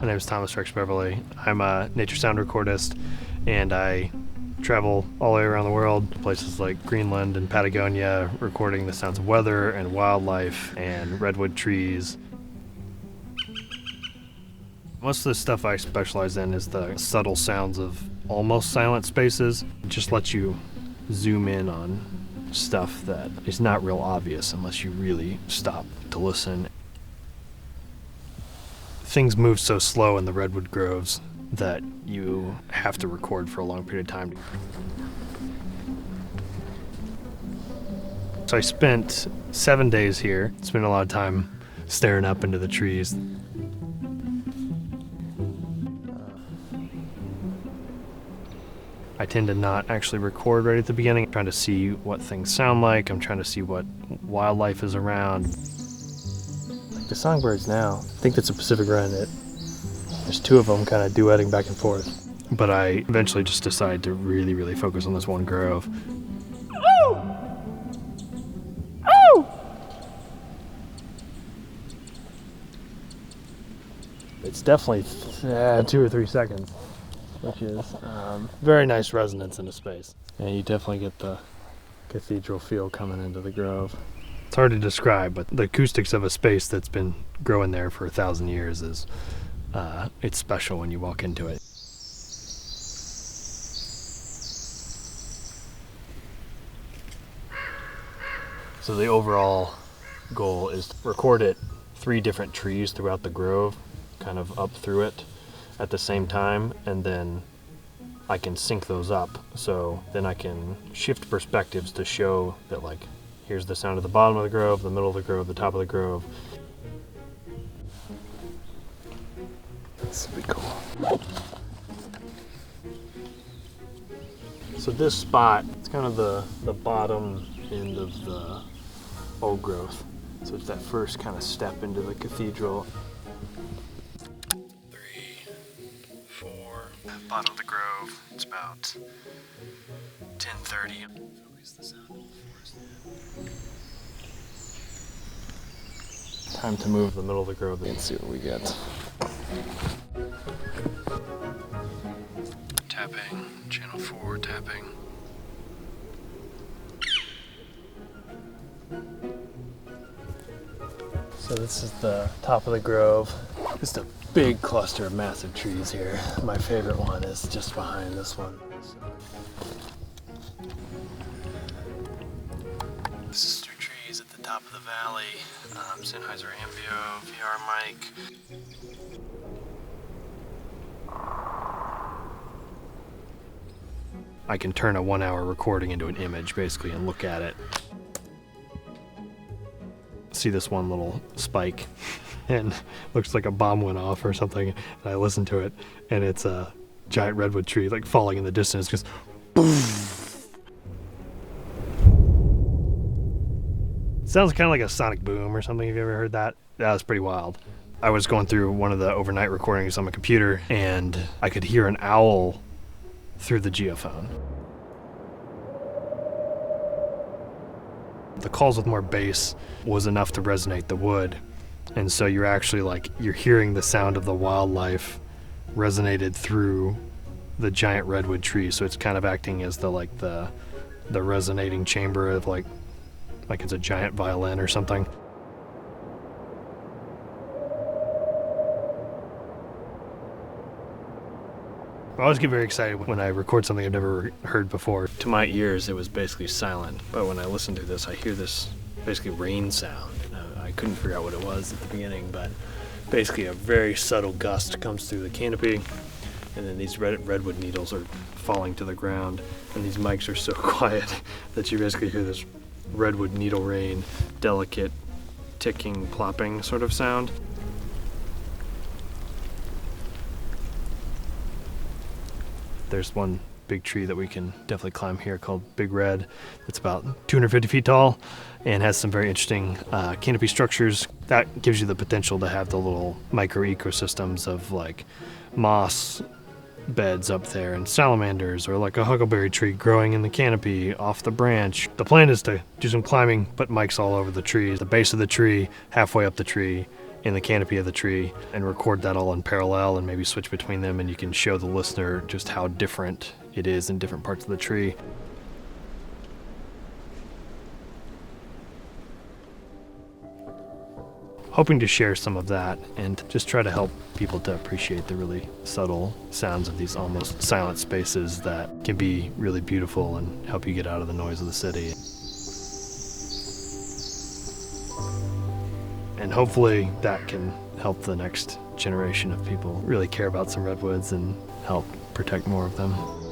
My name is Thomas Rex Beverly. I'm a nature sound recordist, and I travel all the way around the world, places like Greenland and Patagonia, recording the sounds of weather and wildlife and redwood trees. Most of the stuff I specialize in is the subtle sounds of almost silent spaces. It just lets you zoom in on stuff that is not real obvious unless you really stop to listen. Things move so slow in the redwood groves that you have to record for a long period of time. So I spent 7 days here. Spent a lot of time staring up into the trees. I tend to not actually record right at the beginning. I'm trying to see what things sound like. I'm trying to see what wildlife is around. Like the songbirds now, I think that's a Pacific wren. There's two of them kind of duetting back and forth. But I eventually just decided to really focus on this one grove. Oh! Oh! It's definitely 2 or 3 seconds. Which is very nice resonance in the space. And you definitely get the cathedral feel coming into the grove. It's hard to describe, but the acoustics of a space that's been growing there for 1,000 years is, it's special when you walk into it. So the overall goal is to record at 3 different trees throughout the grove, kind of up through it at the same time, and then I can sync those up, so then I can shift perspectives to show that, like, here's the sound of the bottom of the grove, the middle of the grove, the top of the grove. This will be cool. So this spot, it's kind of the bottom end of the old growth. So it's that first kind of step into the cathedral. Bottom of the grove, it's about 10:30. Time to move the middle of the grove and see what we get. Tapping, channel 4 tapping. So this is the top of the grove. Just a big cluster of massive trees here. My favorite one is just behind this one. This is through trees at the top of the valley. Sennheiser Ambio, VR mic. I can turn a 1-hour recording into an image basically and look at it. See this one little spike and looks like a bomb went off or something, and I listen to it, and it's a giant redwood tree like falling in the distance, just boom. It sounds kind of like a sonic boom or something. Have you ever heard that? That was pretty wild. I was going through one of the overnight recordings on my computer, and I could hear an owl through the geophone. The calls with more bass was enough to resonate the wood. And so you're actually you're hearing the sound of the wildlife resonated through the giant redwood tree. So it's kind of acting as the resonating chamber of like it's a giant violin or something. I always get very excited when I record something I've never heard before. To my ears, it was basically silent. But when I listen to this, I hear this basically rain sound. I couldn't figure out what it was at the beginning, but basically a very subtle gust comes through the canopy, and then these redwood needles are falling to the ground, and these mics are so quiet that you basically hear this redwood needle rain, delicate ticking, plopping sort of sound. There's one big tree that we can definitely climb here called Big Red. It's about 250 feet tall and has some very interesting canopy structures. That gives you the potential to have the little micro ecosystems of like moss beds up there and salamanders, or like a huckleberry tree growing in the canopy off the branch. The plan is to do some climbing, put mics all over the tree, the base of the tree, halfway up the tree, in the canopy of the tree and record that all in parallel and maybe switch between them, and you can show the listener just how different it is in different parts of the tree. Hoping to share some of that and just try to help people to appreciate the really subtle sounds of these almost silent spaces that can be really beautiful and help you get out of the noise of the city. And hopefully that can help the next generation of people really care about some redwoods and help protect more of them.